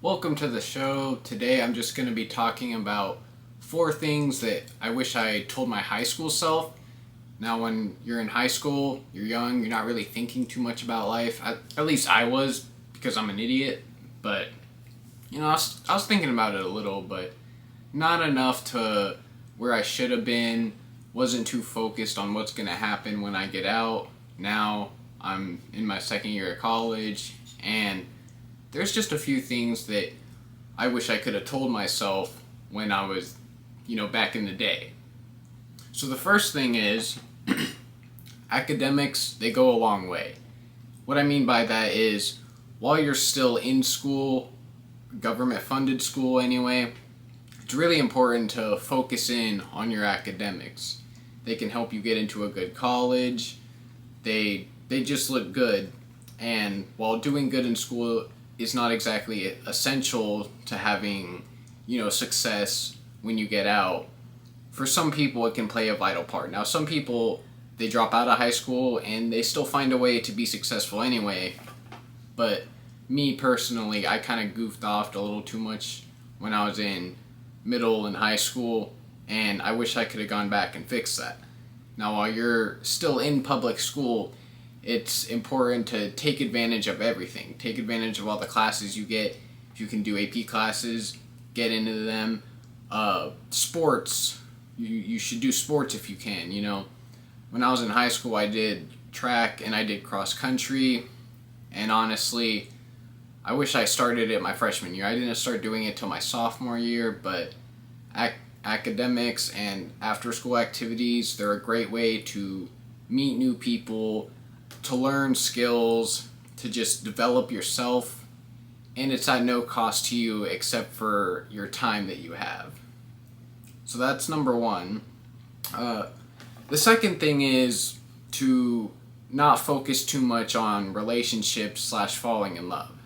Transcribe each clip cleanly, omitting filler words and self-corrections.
Welcome to the show. Today I'm just going to be talking about 4 things that I wish I told my high school self. Now, when you're in high school, you're young, you're not really thinking too much about life. At least I was, because I'm an idiot. But, I was thinking about it a little, but not enough to where I should have been. Wasn't too focused on what's going to happen when I get out. Now I'm in my second year of college, and there's just a few things that I wish I could have told myself when I was, back in the day. So the first thing is academics, they go a long way. What I mean by that is while you're still in school, government funded school anyway, it's really important to focus in on your academics. They can help you get into a good college. They just look good. And while doing good in school is not exactly essential to having, success when you get out, for some people it can play a vital part. Now, some people, they drop out of high school and they still find a way to be successful anyway. But me personally, I kind of goofed off a little too much when I was in middle and high school, and I wish I could have gone back and fixed that. Now, while you're still in public school, it's important to take advantage of everything. Take advantage of all the classes you get. If you can do AP classes, get into them. Sports, you should do sports if you can. When I was in high school, I did track and I did cross country, and honestly, I wish I started it my freshman year. I didn't start doing it till my sophomore year, but academics and after school activities, they're a great way to meet new people, to learn skills, to just develop yourself, and it's at no cost to you except for your time that you have. So that's number one. The second thing is to not focus too much on relationships / falling in love.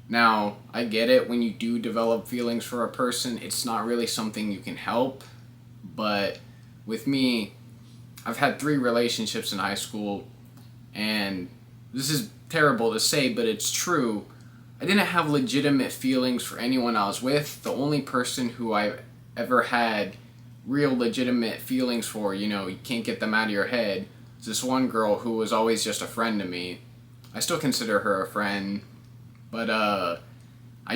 Now, I get it, when you do develop feelings for a person, it's not really something you can help, but with me, I've had 3 relationships in high school, and this is terrible to say, but it's true. I didn't have legitimate feelings for anyone I was with. The only person who I ever had real legitimate feelings for, you can't get them out of your head, is this one girl who was always just a friend to me. I still consider her a friend, but I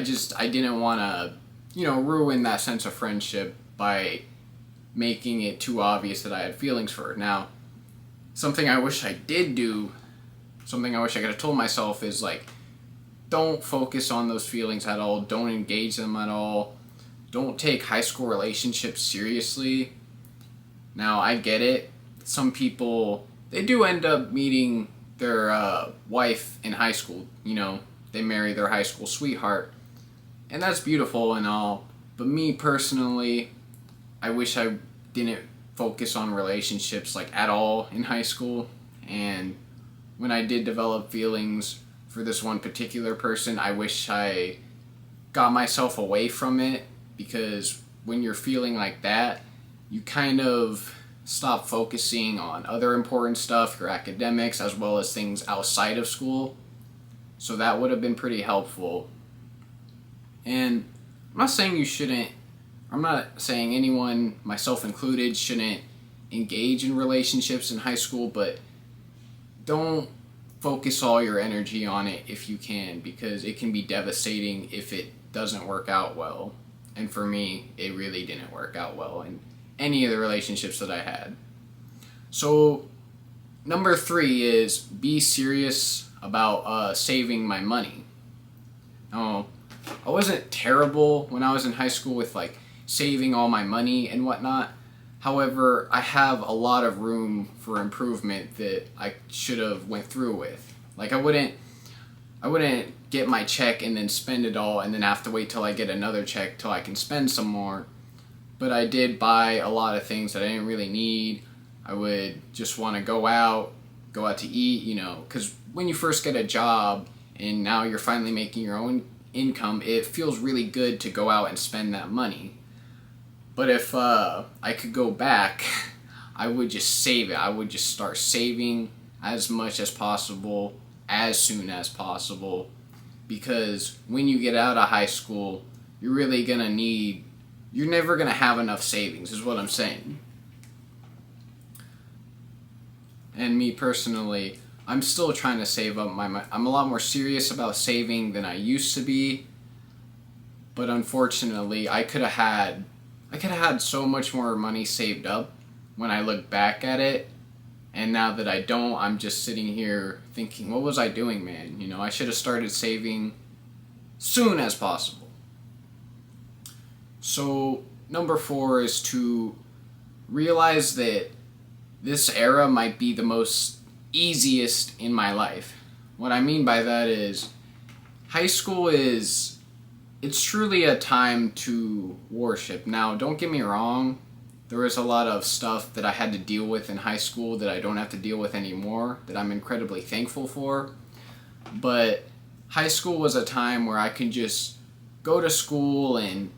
didn't want to, ruin that sense of friendship by making it too obvious that I had feelings for her. Now, something I wish I did do, something I wish I could have told myself is don't focus on those feelings at all. Don't engage them at all. Don't take high school relationships seriously. Now, I get it. Some people, they do end up meeting their wife in high school. They marry their high school sweetheart. And that's beautiful and all. But me personally, I wish I didn't focus on relationships at all in high school. And when I did develop feelings for this one particular person, I wish I got myself away from it, because when you're feeling like that, you kind of stop focusing on other important stuff, your academics, as well as things outside of school. So that would have been pretty helpful. And I'm not saying anyone, myself included, shouldn't engage in relationships in high school, but don't focus all your energy on it if you can, because it can be devastating if it doesn't work out well. And for me, it really didn't work out well in any of the relationships that I had. So number 3 is be serious about saving my money. Now, I wasn't terrible when I was in high school with saving all my money and whatnot. However, I have a lot of room for improvement that I should have went through with. I wouldn't get my check and then spend it all and then have to wait till I get another check till I can spend some more. But I did buy a lot of things that I didn't really need. I would just want to go out to eat, because when you first get a job and now you're finally making your own income, it feels really good to go out and spend that money. But if I could go back, I would just save it. I would just start saving as much as possible, as soon as possible, because when you get out of high school, you're never gonna have enough savings, is what I'm saying. And me personally, I'm still trying to save up my money. I'm a lot more serious about saving than I used to be. But unfortunately, I could have had so much more money saved up when I look back at it. And now that I don't, I'm just sitting here thinking, what was I doing, man? I should have started saving soon as possible. So, number 4 is to realize that this era might be the most easiest in my life. What I mean by that is, high school it's truly a time to worship. Now, don't get me wrong, there was a lot of stuff that I had to deal with in high school that I don't have to deal with anymore, that I'm incredibly thankful for. But high school was a time where I could just go to school and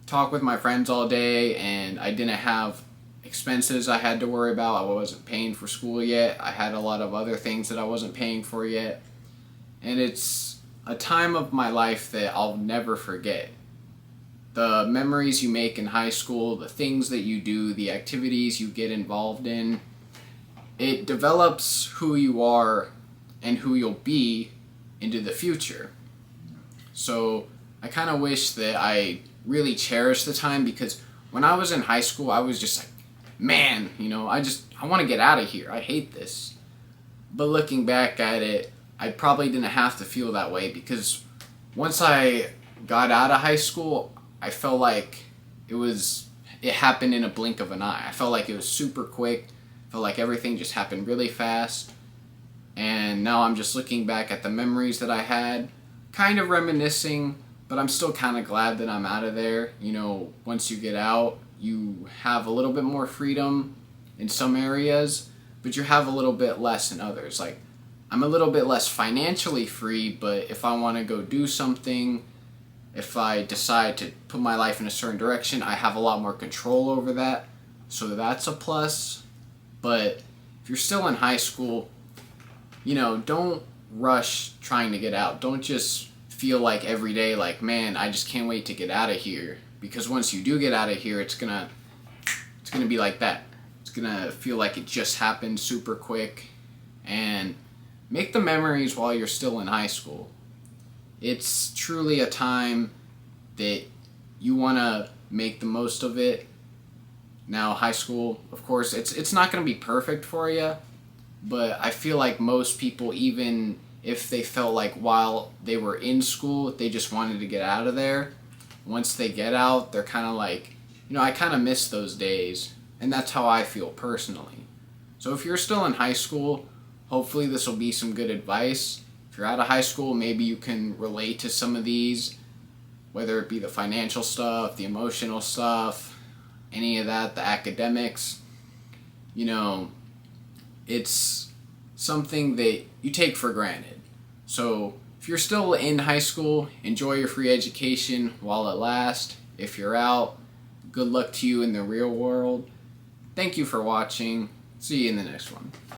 talk with my friends all day, and I didn't have expenses I had to worry about. I wasn't paying for school yet. I had a lot of other things that I wasn't paying for yet. And it's a time of my life that I'll never forget. The memories you make in high school, the things that you do, the activities you get involved in, it develops who you are and who you'll be into the future. So I kind of wish that I really cherished the time, because when I was in high school, I was just like, man, I want to get out of here. I hate this. But looking back at it, I probably didn't have to feel that way, because once I got out of high school, I felt like it happened in a blink of an eye. I felt like it was super quick. I felt like everything just happened really fast. And now I'm just looking back at the memories that I had, kind of reminiscing, but I'm still kind of glad that I'm out of there. Once you get out, you have a little bit more freedom in some areas, but you have a little bit less in others. Like, I'm a little bit less financially free, but if I want to go do something, if I decide to put my life in a certain direction, I have a lot more control over that. So that's a plus. But if you're still in high school, don't rush trying to get out. Don't just feel like every day, like, man, I just can't wait to get out of here. Because once you do get out of here, it's gonna be like that. It's gonna feel like it just happened super quick. And make the memories while you're still in high school. It's truly a time that you want to make the most of it. Now, high school, of course, it's not going to be perfect for you, but I feel like most people, even if they felt like while they were in school, they just wanted to get out of there, once they get out, they're kind of like, I kind of miss those days, and that's how I feel personally. So if you're still in high school, hopefully this will be some good advice. If you're out of high school, maybe you can relate to some of these, whether it be the financial stuff, the emotional stuff, any of that, the academics. It's something that you take for granted. So if you're still in high school, enjoy your free education while it lasts. If you're out, good luck to you in the real world. Thank you for watching. See you in the next one.